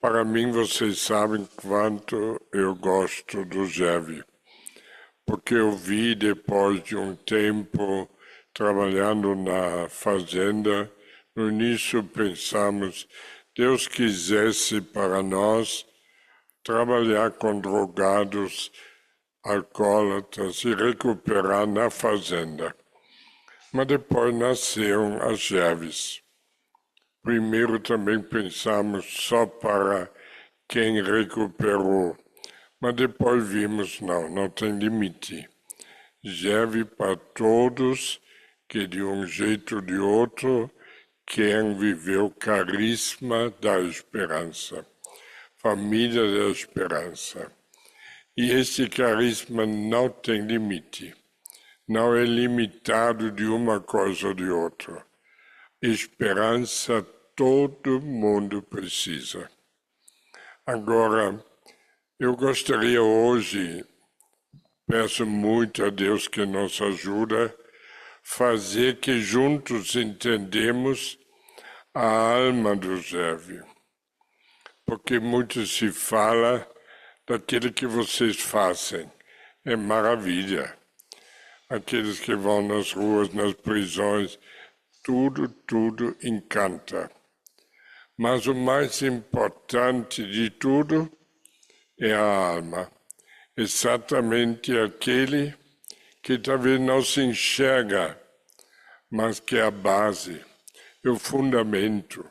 Para mim, vocês sabem quanto eu gosto do Jevi, porque eu vi depois de um tempo trabalhando na fazenda, no início pensamos, Deus quisesse para nós trabalhar com drogados, alcoólatras e recuperar na fazenda. Mas depois nasceram as Jevis. Primeiro também pensamos só para quem recuperou, mas depois vimos, não tem limite. Serve para todos que de um jeito ou de outro querem viver o carisma da esperança, família da esperança. E esse carisma não tem limite, não é limitado de uma coisa ou de outra. Esperança todo mundo precisa. Agora, eu gostaria hoje, peço muito a Deus que nos ajude, fazer que juntos entendemos a alma do Zévio. Porque muito se fala daquilo que vocês fazem. É maravilha. Aqueles que vão nas ruas, nas prisões, tudo encanta. Mas o mais importante de tudo é a alma. Exatamente aquele que talvez não se enxerga, mas que é a base, é o fundamento.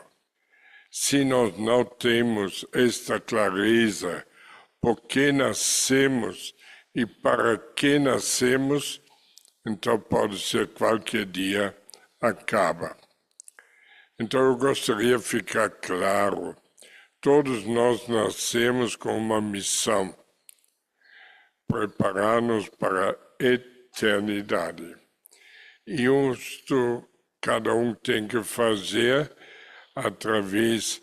Se nós não temos esta clareza, por que nascemos e para que nascemos, então pode ser qualquer dia acaba. Então eu gostaria de ficar claro, todos nós nascemos com uma missão, preparar-nos para a eternidade. E isto cada um tem que fazer através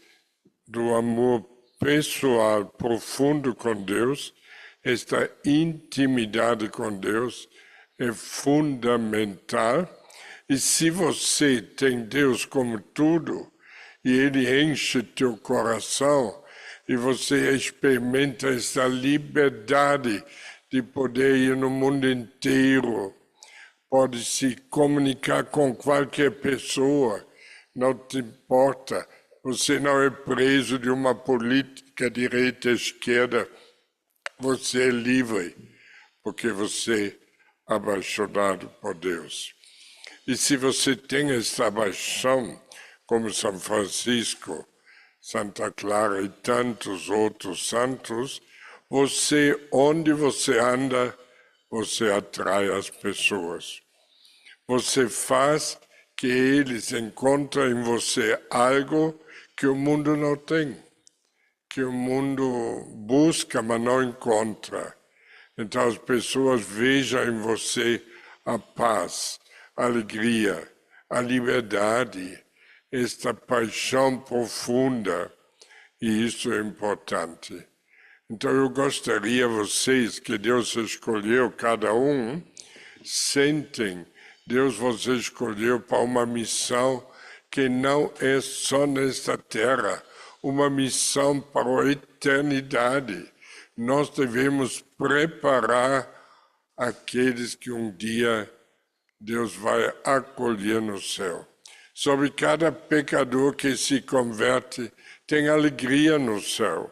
do amor pessoal profundo com Deus. Esta intimidade com Deus é fundamental. E se você tem Deus como tudo, e Ele enche teu coração, e você experimenta essa liberdade de poder ir no mundo inteiro, pode se comunicar com qualquer pessoa, não te importa, você não é preso de uma política direita, esquerda, você é livre, porque você é apaixonado por Deus. E se você tem essa paixão, como São Francisco, Santa Clara e tantos outros santos, você, onde você anda, você atrai as pessoas. Você faz que eles encontrem em você algo que o mundo não tem, que o mundo busca, mas não encontra. Então as pessoas vejam em você a paz, a alegria, a liberdade, esta paixão profunda, e isso é importante. Então eu gostaria vocês, que Deus escolheu cada um, sentem, Deus você escolheu para uma missão que não é só nesta terra, uma missão para a eternidade. Nós devemos preparar aqueles que um dia Deus vai acolher no céu. Sobre cada pecador que se converte, tem alegria no céu.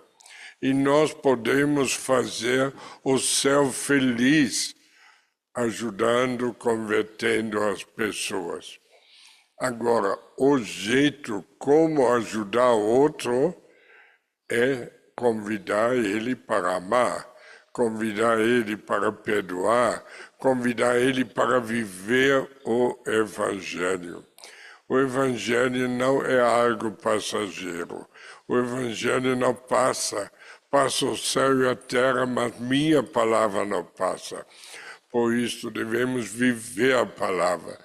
E nós podemos fazer o céu feliz, ajudando, convertendo as pessoas. Agora, o jeito como ajudar o outro é convidar ele para amar, convidar ele para perdoar, convidar ele para viver o Evangelho. O Evangelho não é algo passageiro. O Evangelho não passa o céu e a terra, mas minha palavra não passa. Por isso devemos viver a palavra.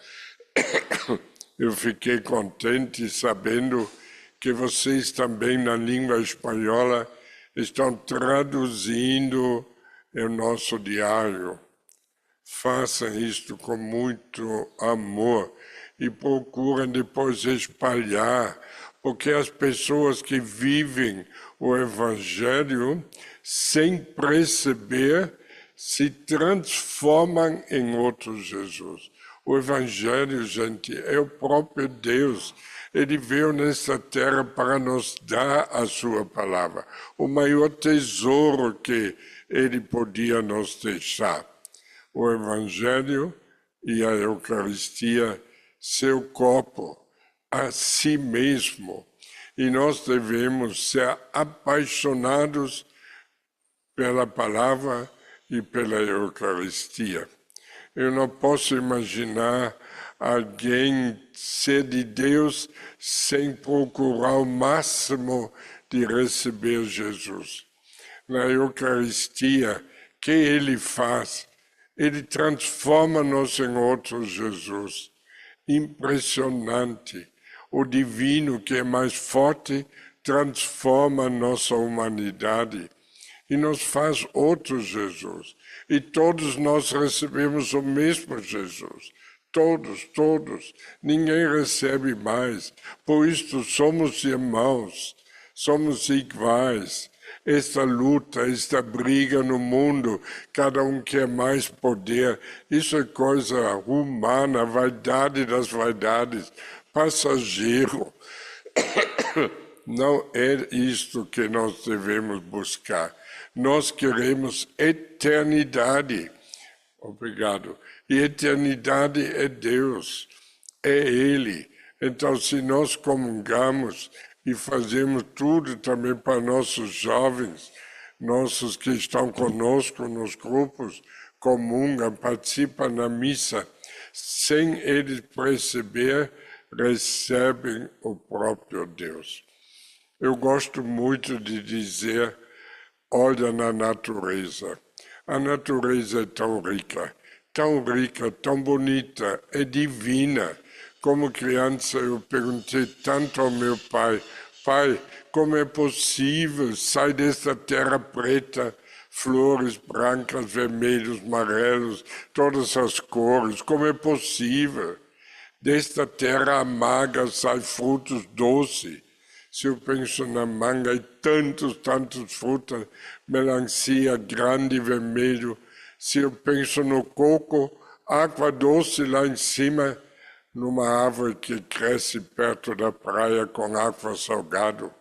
Eu fiquei contente sabendo que vocês também na língua espanhola estão traduzindo o nosso diário. Façam isto com muito amor e procurem depois espalhar, porque as pessoas que vivem o Evangelho, sem perceber, se transformam em outro Jesus. O Evangelho, gente, é o próprio Deus. Ele veio nessa terra para nos dar a sua palavra, o maior tesouro que ele podia nos deixar. O Evangelho e a Eucaristia, seu corpo, a si mesmo. E nós devemos ser apaixonados pela palavra e pela Eucaristia. Eu não posso imaginar alguém ser de Deus sem procurar o máximo de receber Jesus. Na Eucaristia, o que ele faz? Ele transforma-nos em outro Jesus. Impressionante. O divino, que é mais forte, transforma a nossa humanidade e nos faz outro Jesus. E todos nós recebemos o mesmo Jesus. Todos. Ninguém recebe mais. Por isso somos irmãos, somos iguais. Esta luta, esta briga no mundo, cada um quer mais poder, isso é coisa humana, vaidade das vaidades, passageiro. Não é isto que nós devemos buscar. Nós queremos eternidade. Obrigado. E eternidade é Deus, é Ele. Então, se nós comungamos e fazemos tudo também para nossos jovens, nossos que estão conosco nos grupos, comungam, participam na missa, sem eles perceber, recebem o próprio Deus. Eu gosto muito de dizer, olha na natureza. A natureza é tão rica, tão bonita, é divina. Como criança eu perguntei tanto ao meu pai, pai, como é possível, sai desta terra preta, flores brancas, vermelhos, amarelos, todas as cores, como é possível? Desta terra amarga sai frutos doces. Se eu penso na manga e tantos frutas, melancia grande, vermelho. Se eu penso no coco, água doce lá em cima, numa árvore que cresce perto da praia com água salgada.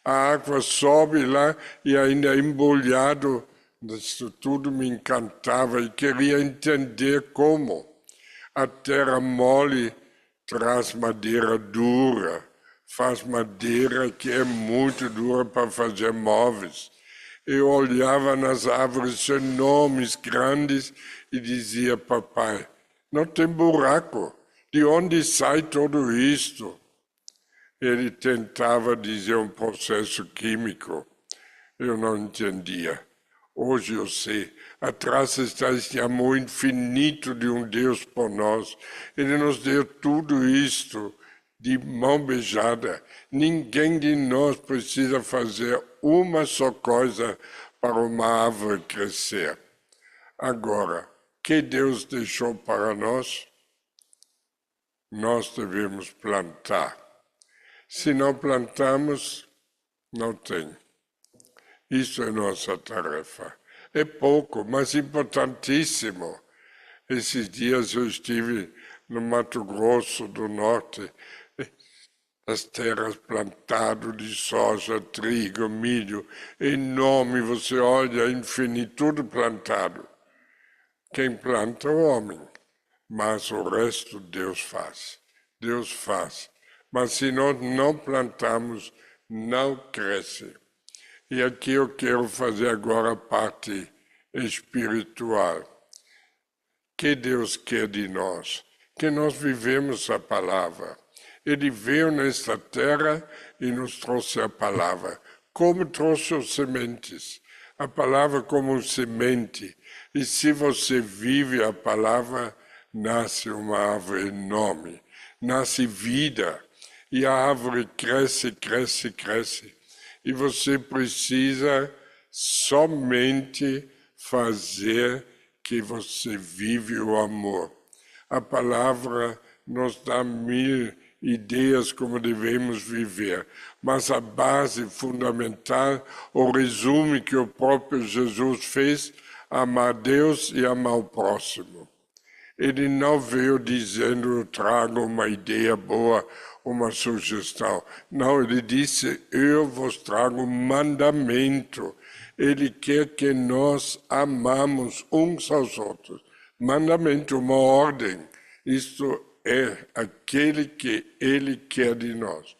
A água sobe lá e ainda embolhado, isso tudo me encantava e queria entender como. A terra mole traz madeira dura, faz madeira que é muito dura para fazer móveis. Eu olhava nas árvores enormes, grandes, e dizia, papai, não tem buraco, de onde sai tudo isto? Ele tentava dizer um processo químico, eu não entendia. Hoje eu sei, atrás está esse amor infinito de um Deus por nós. Ele nos deu tudo isto de mão beijada. Ninguém de nós precisa fazer uma só coisa para uma árvore crescer. Agora, que Deus deixou para nós? Nós devemos plantar. Se não plantamos, não tem. Isso é nossa tarefa. É pouco, mas importantíssimo. Esses dias eu estive no Mato Grosso do Norte, as terras plantadas de soja, trigo, milho, enorme, você olha, infinito, tudo plantado. Quem planta é o homem, mas o resto Deus faz. Deus faz. Mas se nós não plantamos, não cresce. E aqui eu quero fazer agora a parte espiritual. Que Deus quer de nós? Que nós vivemos a palavra. Ele veio nesta terra e nos trouxe a palavra. Como trouxe as sementes? A palavra como semente. E se você vive a palavra, nasce uma árvore enorme. Nasce vida. E a árvore cresce. E você precisa somente fazer que você vive o amor. A palavra nos dá 1000 ideias como devemos viver, mas a base fundamental, o resumo que o próprio Jesus fez, amar Deus e amar o próximo. Ele não veio dizendo, eu trago uma ideia boa, uma sugestão. Não, ele disse, eu vos trago um mandamento. Ele quer que nós amamos uns aos outros. Mandamento, uma ordem. Isto é aquele que ele quer de nós.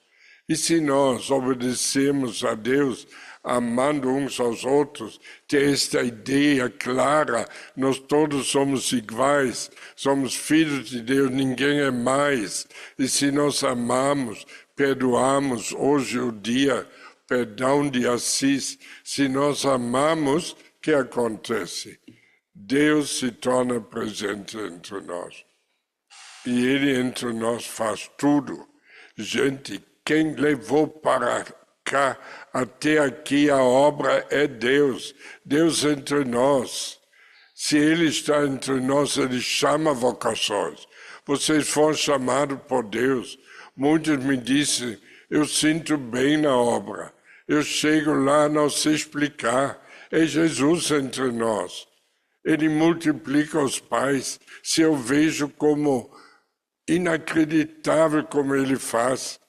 E se nós obedecemos a Deus, amando uns aos outros, ter esta ideia clara, nós todos somos iguais, somos filhos de Deus, ninguém é mais. E se nós amamos, perdoamos, hoje o dia, perdão de Assis, se nós amamos, o que acontece? Deus se torna presente entre nós. E Ele entre nós faz tudo. Gente, quem levou para cá, até aqui, a obra é Deus. Deus entre nós. Se Ele está entre nós, Ele chama vocações. Vocês foram chamados por Deus. Muitos me dizem, eu sinto bem na obra. Eu chego lá, não sei explicar. É Jesus entre nós. Ele multiplica os pais. Se eu vejo como inacreditável como Ele faz.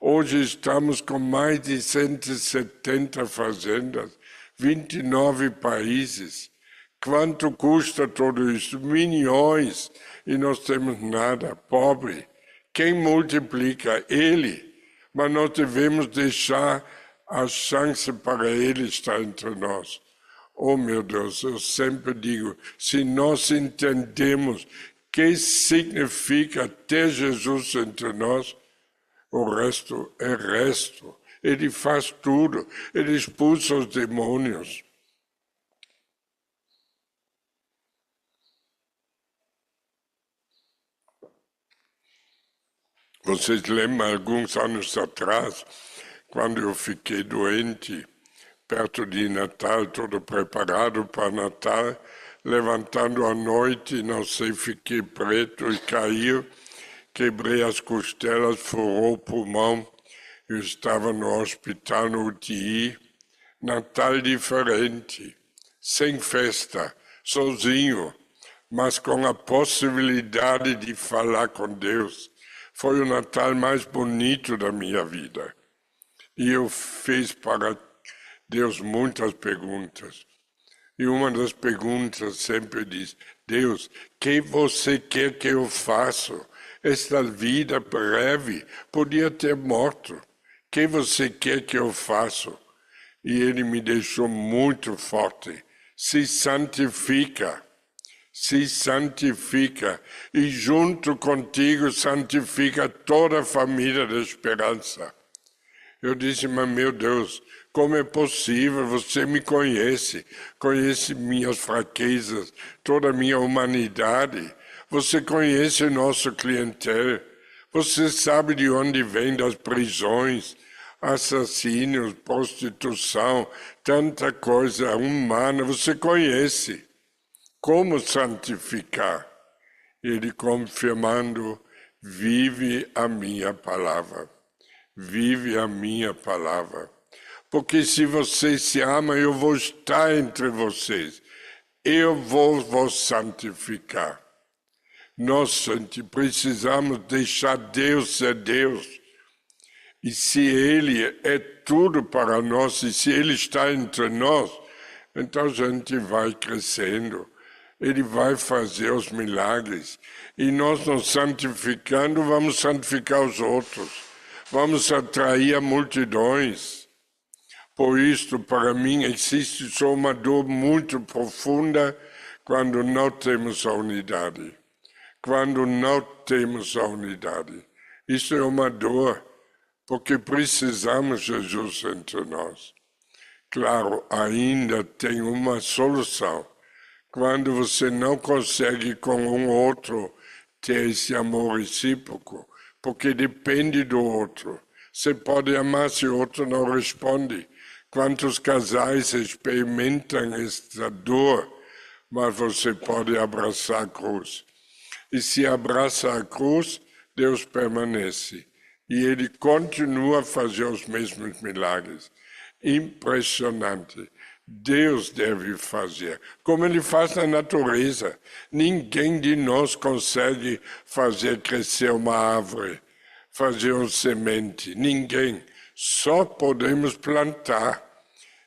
Hoje estamos com mais de 170 fazendas, 29 países. Quanto custa tudo isso? Milhões. E nós temos nada, pobre. Quem multiplica? Ele. Mas nós devemos deixar a chance para Ele estar entre nós. Oh, meu Deus, eu sempre digo, se nós entendemos o que significa ter Jesus entre nós, o resto é resto. Ele faz tudo. Ele expulsa os demônios. Vocês lembram, alguns anos atrás, quando eu fiquei doente, perto de Natal, todo preparado para Natal, levantando à noite, não sei, fiquei preto e caiu. Quebrei as costelas, furou o pulmão. Eu estava no hospital, no UTI. Natal diferente, sem festa, sozinho, mas com a possibilidade de falar com Deus. Foi o Natal mais bonito da minha vida. E eu fiz para Deus muitas perguntas. E uma das perguntas sempre diz, Deus, o que você quer que eu faça? Esta vida breve podia ter morto. O que você quer que eu faça? E Ele me deixou muito forte. Se santifica. Se santifica. E junto contigo santifica toda a família da esperança. Eu disse, mas meu Deus, como é possível? Você me conhece minhas fraquezas, toda a minha humanidade. Você conhece o nosso clientela. Você sabe de onde vem das prisões, assassínios, prostituição, tanta coisa humana. Você conhece. Como santificar? Ele confirmando, vive a minha palavra. Vive a minha palavra. Porque se vocês se amam, eu vou estar entre vocês. Eu vou vos santificar. Nós, gente, precisamos deixar Deus ser Deus. E se Ele é tudo para nós, e se Ele está entre nós, então a gente vai crescendo. Ele vai fazer os milagres. E nós nos santificando, vamos santificar os outros. Vamos atrair a multidões. Por isso, para mim, existe só uma dor muito profunda quando não temos a unidade. Quando não temos a unidade. Isso é uma dor, porque precisamos de Jesus entre nós. Claro, ainda tem uma solução. Quando você não consegue com um outro ter esse amor recíproco, porque depende do outro. Você pode amar se o outro não responde. Quantos casais experimentam esta dor, mas você pode abraçar a cruz. E se abraça a cruz, Deus permanece. E Ele continua a fazer os mesmos milagres. Impressionante. Deus deve fazer, como Ele faz na natureza. Ninguém de nós consegue fazer crescer uma árvore, fazer uma semente. Ninguém. Só podemos plantar.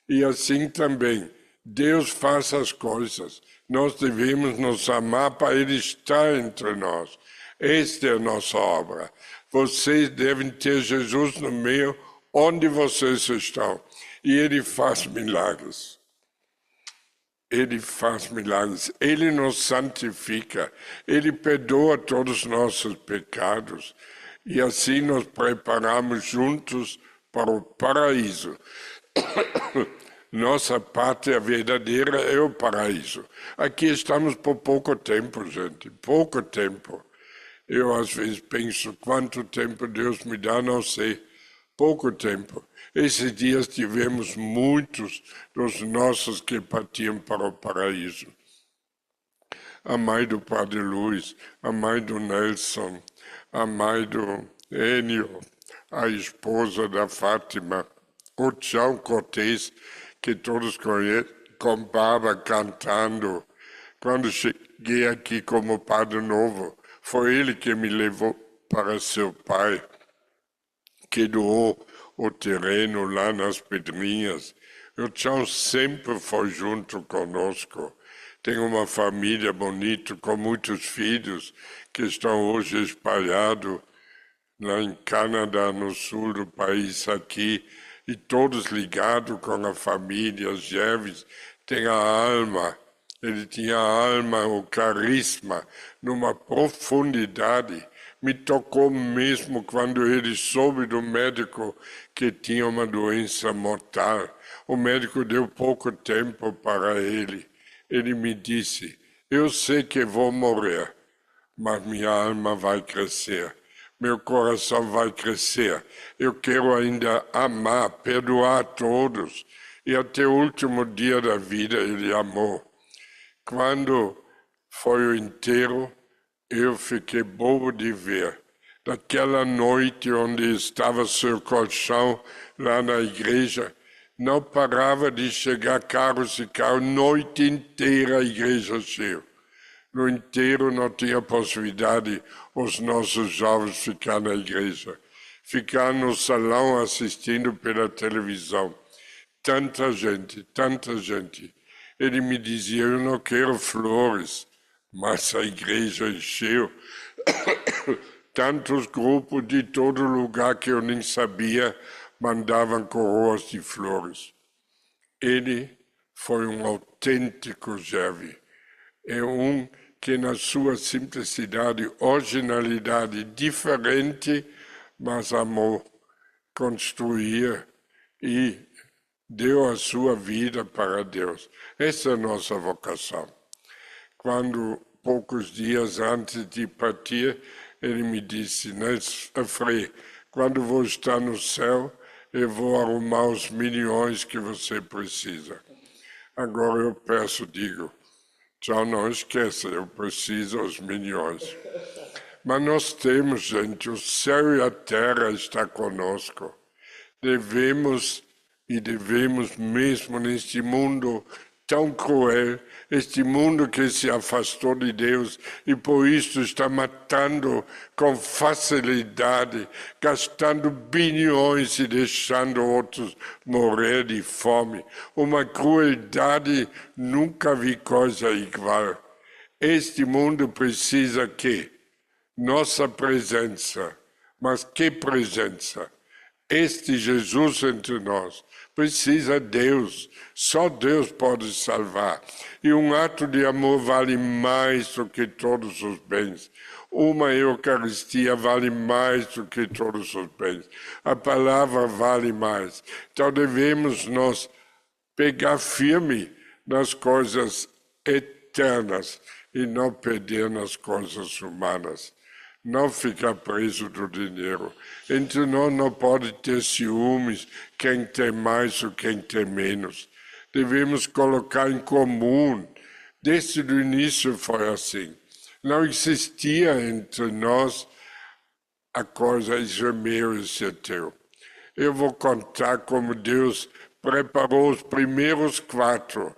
E assim também, Deus faz as coisas. Nós devemos nos amar para Ele estar entre nós. Esta é a nossa obra. Vocês devem ter Jesus no meio onde vocês estão. E Ele faz milagres. Ele faz milagres. Ele nos santifica. Ele perdoa todos os nossos pecados. E assim nos preparamos juntos para o paraíso. Nossa pátria verdadeira é o paraíso. Aqui estamos por pouco tempo, gente. Pouco tempo. Eu às vezes penso quanto tempo Deus me dá, não sei. Pouco tempo. Esses dias tivemos muitos dos nossos que partiam para o paraíso. A mãe do Padre Luiz, a mãe do Nelson, a mãe do Enio, a esposa da Fátima, o Tião Cortez, que todos conhecem, com barba cantando. Quando cheguei aqui como Padre Novo, foi ele que me levou para seu pai, que doou o terreno lá nas Pedrinhas. O Tião sempre foi junto conosco. Tem uma família bonita, com muitos filhos, que estão hoje espalhados lá em Canadá, no sul do país, aqui, e todos ligados com a família. Jeves tem a alma, ele tinha a alma, o carisma, numa profundidade. Me tocou mesmo quando ele soube do médico que tinha uma doença mortal. O médico deu pouco tempo para ele. Ele me disse, eu sei que vou morrer, mas minha alma vai crescer. Meu coração vai crescer. Eu quero ainda amar, perdoar a todos. E até o último dia da vida ele amou. Quando foi o enterro, eu fiquei bobo de ver. Naquela noite onde estava seu colchão lá na igreja, não parava de chegar carros e carros, noite inteira a igreja cheia. No inteiro não tinha possibilidade os nossos jovens ficar na igreja, ficar no salão assistindo pela televisão. Tanta gente, tanta gente. Ele me dizia, eu não quero flores, mas a igreja encheu. Tantos grupos de todo lugar que eu nem sabia mandavam coroas de flores. Ele foi um autêntico Jeve. É um que na sua simplicidade, originalidade diferente, mas amou, construía e deu a sua vida para Deus. Essa é a nossa vocação. Quando, poucos dias antes de partir, ele me disse, Frei, quando vou estar no céu, eu vou arrumar os milhões que você precisa. Agora eu peço, digo, Tchau, não esqueça, eu preciso dos milhões. Mas nós temos, gente, o céu e a terra está conosco. Devemos mesmo neste mundo tão cruel, este mundo que se afastou de Deus e por isso está matando com facilidade, gastando bilhões e deixando outros morrer de fome. Uma crueldade, nunca vi coisa igual. Este mundo precisa que? Nossa presença. Mas que presença? Este Jesus entre nós precisa de Deus, só Deus pode salvar. E um ato de amor vale mais do que todos os bens. Uma Eucaristia vale mais do que todos os bens. A palavra vale mais. Então devemos nós pegar firme nas coisas eternas e não perder nas coisas humanas. Não ficar preso do dinheiro. Entre nós não pode ter ciúmes, quem tem mais ou quem tem menos. Devemos colocar em comum. Desde o início foi assim. Não existia entre nós a coisa, isso é meu, isso é teu. Eu vou contar como Deus preparou os primeiros 4.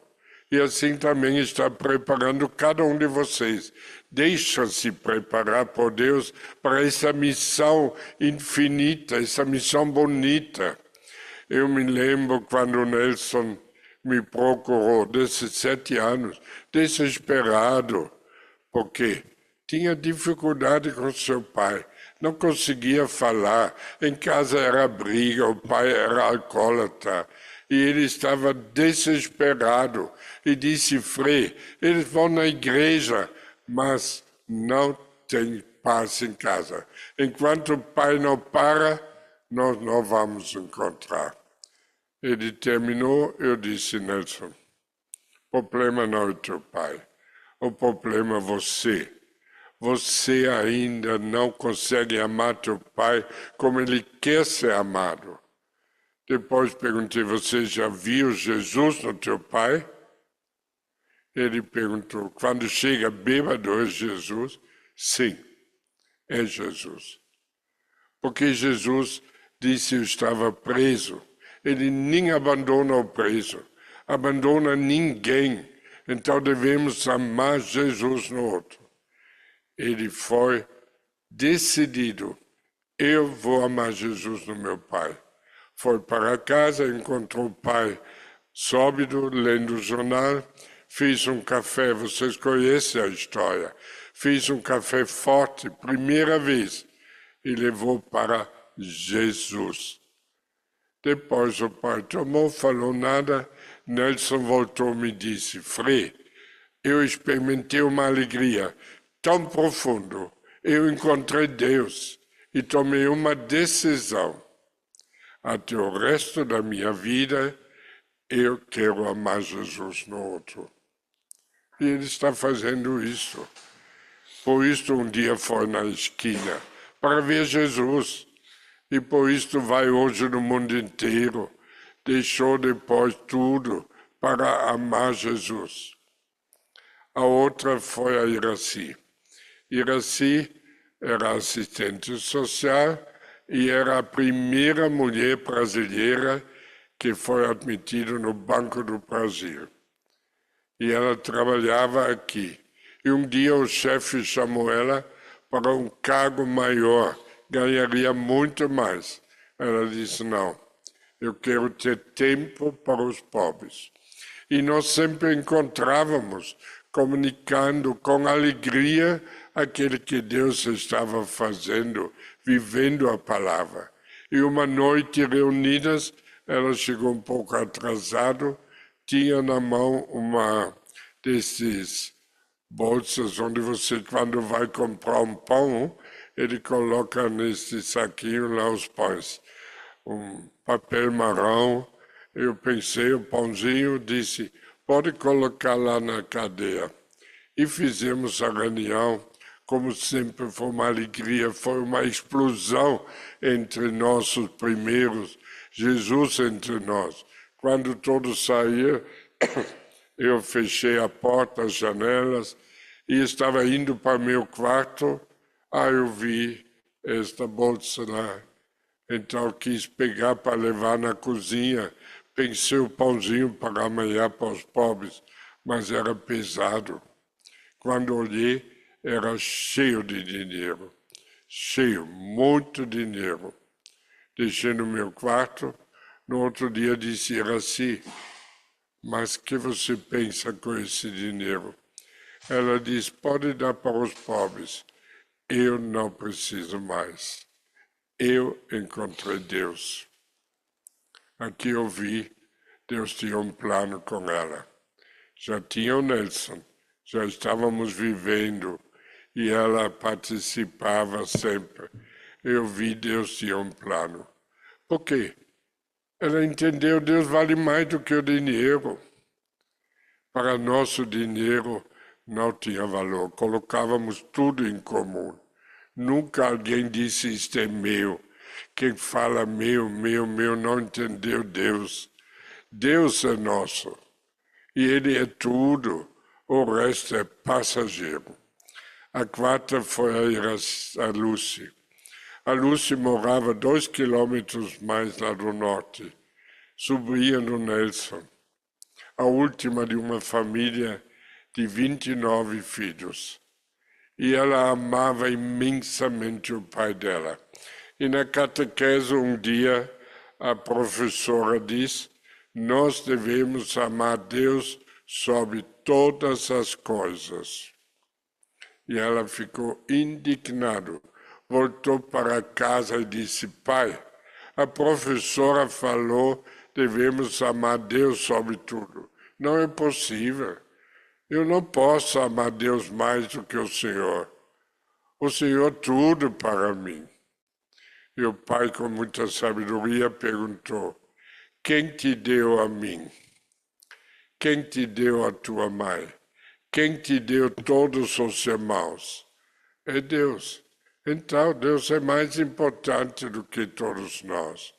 E assim também está preparando cada um de vocês. Deixa-se preparar por Deus para essa missão infinita, essa missão bonita. Eu me lembro quando o Nelson me procurou, 17 anos, desesperado, porque tinha dificuldade com seu pai, não conseguia falar, em casa era briga, o pai era alcoólatra, e ele estava desesperado, e disse, Frei, eles vão na igreja, mas não tem paz em casa. Enquanto o pai não para, nós não vamos encontrar. Ele terminou, eu disse, Nelson, o problema não é teu pai, o problema é você. Você ainda não consegue amar teu pai como ele quer ser amado. Depois perguntei, você já viu Jesus no teu pai? Ele perguntou, quando chega bêbado é Jesus? Sim, é Jesus. Porque Jesus disse, eu estava preso. Ele nem abandona o preso, abandona ninguém. Então devemos amar Jesus no outro. Ele foi decidido, eu vou amar Jesus no meu pai. Foi para casa, encontrou o pai sóbrio, lendo o jornal, fiz um café, vocês conhecem a história, fiz um café forte, primeira vez, e levou para Jesus. Depois o pai tomou, falou nada, Nelson voltou e me disse, Frei, eu experimentei uma alegria tão profunda, eu encontrei Deus e tomei uma decisão. Até o resto da minha vida, eu quero amar Jesus no outro. E ele está fazendo isso. Por isso um dia foi na esquina, para ver Jesus. E por isso vai hoje no mundo inteiro. Deixou depois tudo para amar Jesus. A outra foi a Iraci. Iraci era assistente social e era a primeira mulher brasileira que foi admitida no Banco do Brasil. E ela trabalhava aqui. E um dia o chefe chamou ela para um cargo maior, ganharia muito mais. Ela disse, não, eu quero ter tempo para os pobres. E nós sempre encontrávamos, comunicando com alegria aquilo que Deus estava fazendo, vivendo a palavra. E uma noite reunidas, ela chegou um pouco atrasado, tinha na mão uma desses bolsas onde você, quando vai comprar um pão, ele coloca nesse saquinho lá os pães. Um papel marrom, eu pensei, o pãozinho, disse, pode colocar lá na cadeia. E fizemos a reunião, como sempre foi uma alegria, foi uma explosão entre nossos primeiros, Jesus entre nós. Quando todos saíram, eu fechei a porta, as janelas, e estava indo para meu quarto, aí eu vi esta bolsa lá. Então quis pegar para levar na cozinha, pensei o pãozinho para amanhã para os pobres, mas era pesado. Quando olhei, era cheio de dinheiro, cheio, muito dinheiro. Deixei no meu quarto, no outro dia disse, Iraci, mas que você pensa com esse dinheiro? Ela disse, pode dar para os pobres, eu não preciso mais. Eu encontrei Deus. Aqui eu vi, Deus tinha um plano com ela. Já tinha o Nelson, já estávamos vivendo e ela participava sempre. Eu vi, Deus tinha um plano. Por quê? Ela entendeu, Deus vale mais do que o dinheiro. Para nosso dinheiro não tinha valor, colocávamos tudo em comum. Nunca alguém disse, isto é meu. Quem fala meu, não entendeu Deus. Deus é nosso. E Ele é tudo. O resto é passageiro. A quarta foi a Lúcia. A Lúcia morava 2 quilômetros mais lá do norte, sobrinha do Nelson, a última de uma família de 29 filhos. E ela amava imensamente o pai dela. E na catequese um dia a professora diz: nós devemos amar Deus sobre todas as coisas. E ela ficou indignada. Voltou para casa e disse: pai, a professora falou devemos amar Deus sobre tudo. Não é possível. Eu não posso amar Deus mais do que o Senhor. O Senhor é tudo para mim. E o pai, com muita sabedoria, perguntou: quem te deu a mim? Quem te deu a tua mãe? Quem te deu todos os irmãos? É Deus. Então, Deus é mais importante do que todos nós.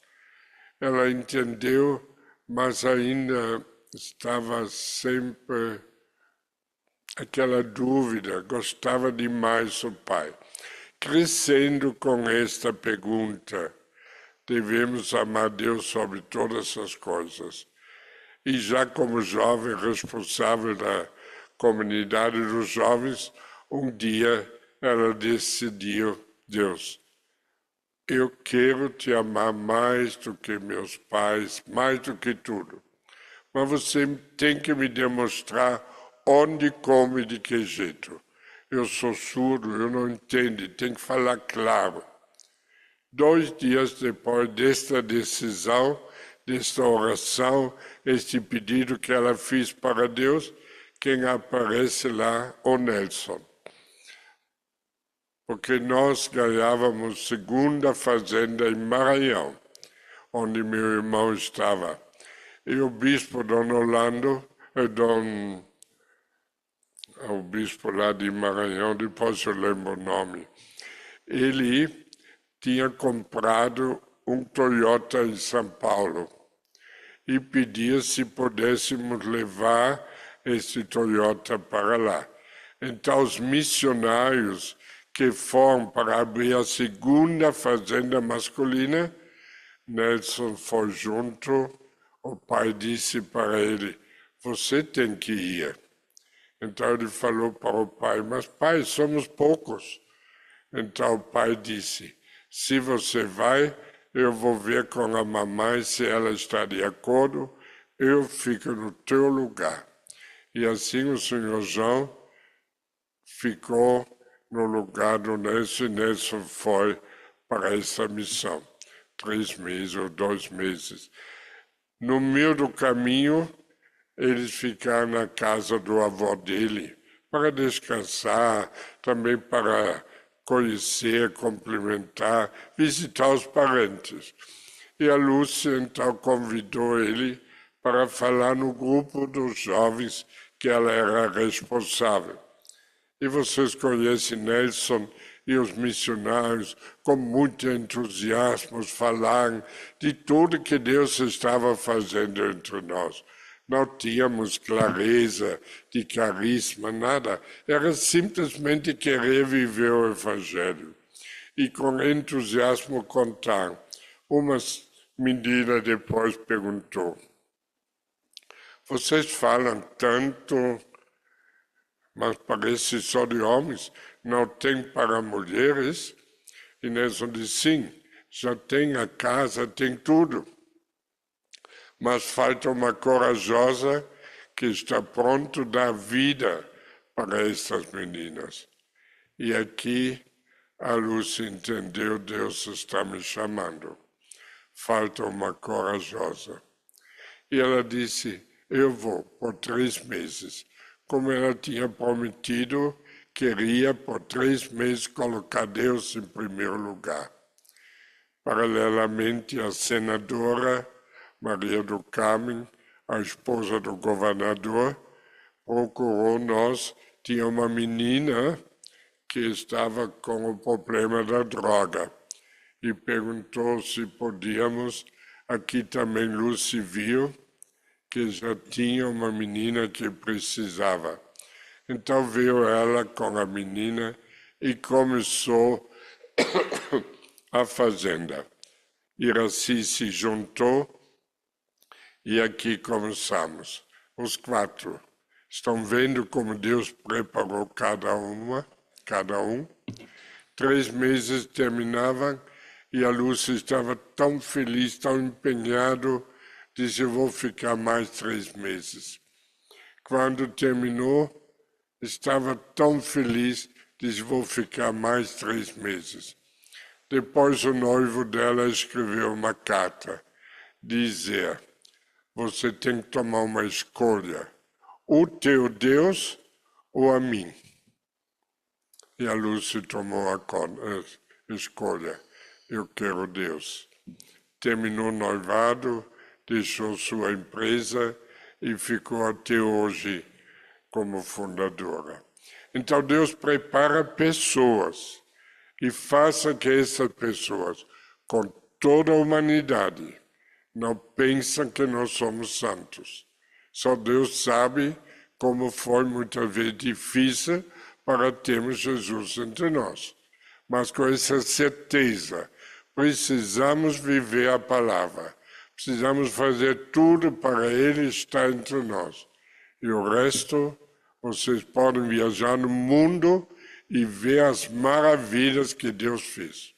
Ela entendeu, mas ainda estava sempre aquela dúvida, gostava demais do pai. Crescendo com esta pergunta, devemos amar Deus sobre todas as coisas. E já como jovem responsável da comunidade dos jovens, um dia ela decidiu: Deus, eu quero te amar mais do que meus pais, mais do que tudo. Mas você tem que me demonstrar onde, como e de que jeito. Eu sou surdo, eu não entendo, tem que falar claro. 2 dias depois desta decisão, desta oração, este pedido que ela fez para Deus, quem aparece lá? O Nelson. Porque nós ganhávamos segunda fazenda em Maranhão, onde meu irmão estava. E o bispo Dom Orlando, o bispo lá de Maranhão, depois eu lembro o nome, ele tinha comprado um Toyota em São Paulo e pedia se pudéssemos levar esse Toyota para lá. Então os missionários que foram para abrir a segunda fazenda masculina, Nelson foi junto, o pai disse para ele: você tem que ir. Então ele falou para o pai: mas pai, somos poucos. Então o pai disse: se você vai, eu vou ver com a mamãe se ela está de acordo, eu fico no teu lugar. E assim o senhor João ficou no lugar do Nelson, e Nelson foi para essa missão, 3 meses ou 2 meses. No meio do caminho, eles ficaram na casa do avô dele para descansar, também para conhecer, cumprimentar, visitar os parentes. E a Lúcia então convidou ele para falar no grupo dos jovens que ela era responsável. E vocês conhecem Nelson e os missionários, com muito entusiasmo, falaram de tudo que Deus estava fazendo entre nós. Não tínhamos clareza de carisma, nada. Era simplesmente querer viver o Evangelho. E com entusiasmo contar. Uma menina depois perguntou: vocês falam tanto, mas parece só de homens, não tem para mulheres? E Nelson disse: sim, já tem a casa, tem tudo. Mas falta uma corajosa que está pronto a dar vida para estas meninas. E aqui a Lúcia entendeu: Deus está me chamando. Falta uma corajosa. E ela disse: eu vou por 3 meses. Como ela tinha prometido, queria por 3 meses colocar Deus em primeiro lugar. Paralelamente, a senadora Maria do Carmo, a esposa do governador, procurou nós. Tinha uma menina que estava com o problema da droga e perguntou se podíamos. Aqui também Lúcia viu que já tinha uma menina que precisava. Então veio ela com a menina e começou a fazenda. Iraci se juntou e aqui começamos. Os 4 estão vendo como Deus preparou cada um. 3 meses terminavam e a Lúcia estava tão feliz, tão empenhado, disse, eu vou ficar mais 3 meses. Quando terminou, estava tão feliz, disse, vou ficar mais 3 meses. Depois o noivo dela escreveu uma carta, dizer, você tem que tomar uma escolha, o teu Deus ou a mim. E a Lúcia tomou a escolha, eu quero Deus. Terminou o noivado, deixou sua empresa e ficou até hoje como fundadora. Então Deus prepara pessoas e faça que essas pessoas, com toda a humanidade, não pensem que nós somos santos. Só Deus sabe como foi muitas vezes difícil para termos Jesus entre nós. Mas com essa certeza, precisamos viver a palavra. Precisamos fazer tudo para Ele estar entre nós. E o resto, vocês podem viajar no mundo e ver as maravilhas que Deus fez.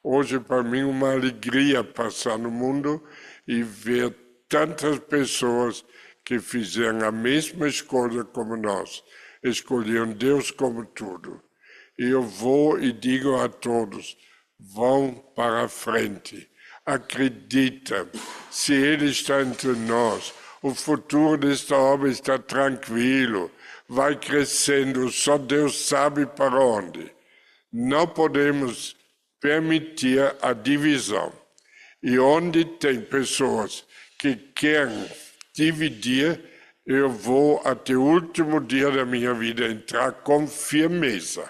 Hoje, para mim, é uma alegria passar no mundo e ver tantas pessoas que fizeram a mesma escolha como nós. Escolheram Deus como tudo. E eu vou e digo a todos, vão para a frente. Acredita, se Ele está entre nós, o futuro desta obra está tranquilo, vai crescendo, só Deus sabe para onde. Não podemos permitir a divisão. E onde tem pessoas que querem dividir, eu vou até o último dia da minha vida entrar com firmeza.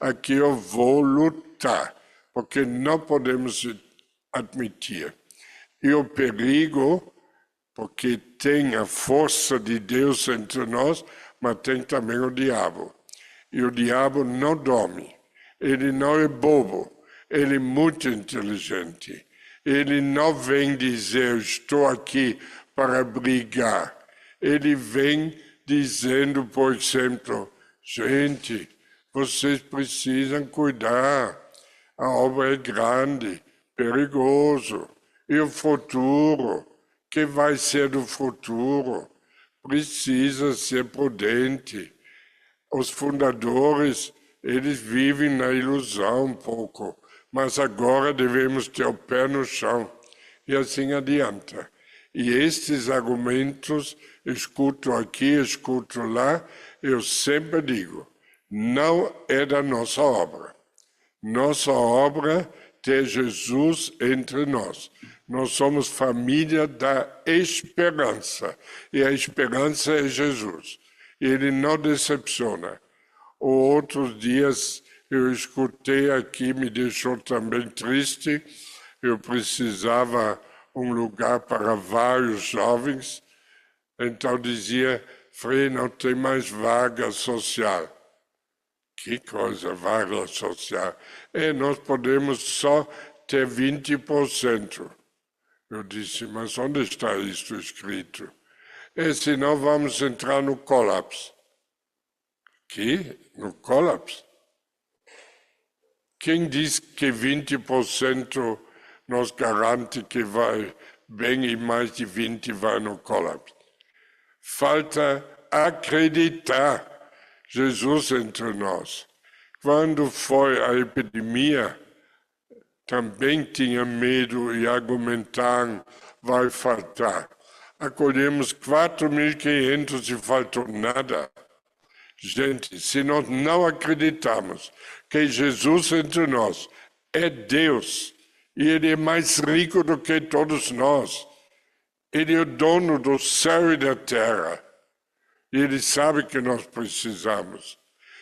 Aqui eu vou lutar, porque não podemos admitir. E o perigo, porque tem a força de Deus entre nós, mas tem também o diabo. E o diabo não dorme. Ele não é bobo. Ele é muito inteligente. Ele não vem dizer, estou aqui para brigar. Ele vem dizendo, por exemplo, gente, vocês precisam cuidar. A obra é grande, perigoso. E o futuro? Que vai ser do futuro? Precisa ser prudente. Os fundadores, eles vivem na ilusão um pouco, mas agora devemos ter o pé no chão. E assim adianta. E estes argumentos, escuto aqui, escuto lá, eu sempre digo, não é da nossa obra. Nossa obra é ter Jesus entre nós. Nós somos família da esperança. E a esperança é Jesus. Ele não decepciona. Outros dias eu escutei aqui, me deixou também triste. Eu precisava um lugar para vários jovens. Então dizia, Frei, não tem mais vaga social. Que coisa, vaga social. Nós podemos só ter 20%. Eu disse, mas onde está isso escrito? Senão vamos entrar no colapso. Que? No colapso? Quem diz que 20% nos garante que vai bem e mais de 20% vai no colapso? Falta acreditar Jesus entre nós. Quando foi a epidemia, também tinha medo e argumentaram, vai faltar. Acolhemos 4.500 e faltou nada. Gente, se nós não acreditamos que Jesus entre nós é Deus, e Ele é mais rico do que todos nós, Ele é o dono do céu e da terra, e Ele sabe que nós precisamos.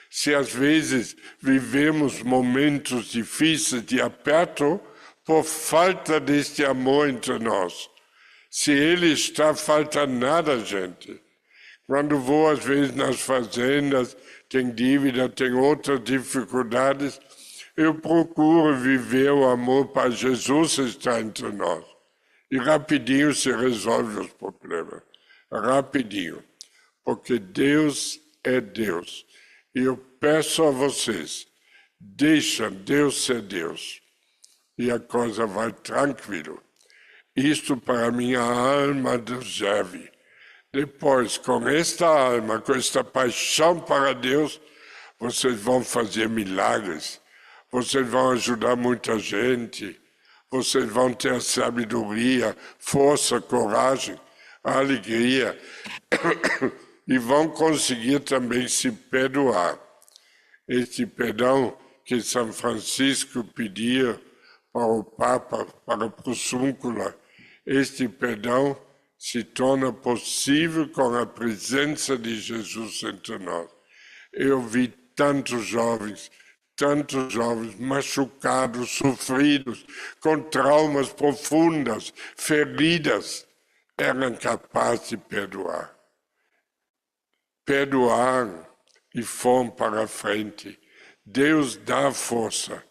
Se às vezes vivemos momentos difíceis de aperto por falta deste amor entre nós. Se Ele está, falta nada, gente. Quando vou às vezes nas fazendas, tem dívida, tem outras dificuldades, Eu procuro viver o amor para Jesus estar entre nós. E rapidinho se resolve os problemas. Rapidinho. Porque Deus é Deus. E eu peço a vocês, deixa Deus ser Deus. E a coisa vai tranquilo. Isto para minha alma serve. Depois, com esta alma, com esta paixão para Deus, vocês vão fazer milagres. Vocês vão ajudar muita gente. Vocês vão ter sabedoria, força, coragem, alegria. E vão conseguir também se perdoar. Este perdão que São Francisco pedia para o Papa, para o Porciúncula, este perdão se torna possível com a presença de Jesus entre nós. Eu vi tantos jovens machucados, sofridos, com traumas profundas, feridas, eram capazes de perdoar. Perdoaram e foram para a frente. Deus dá força.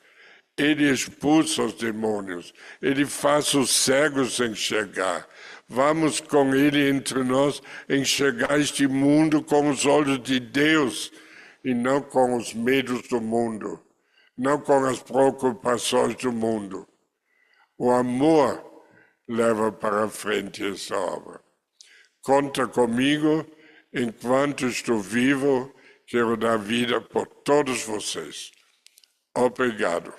Ele expulsa os demônios. Ele faz os cegos enxergar. Vamos com Ele entre nós enxergar este mundo com os olhos de Deus e não com os medos do mundo, não com as preocupações do mundo. O amor leva para frente essa obra. Conta comigo, enquanto estou vivo, quero dar vida por todos vocês. Obrigado.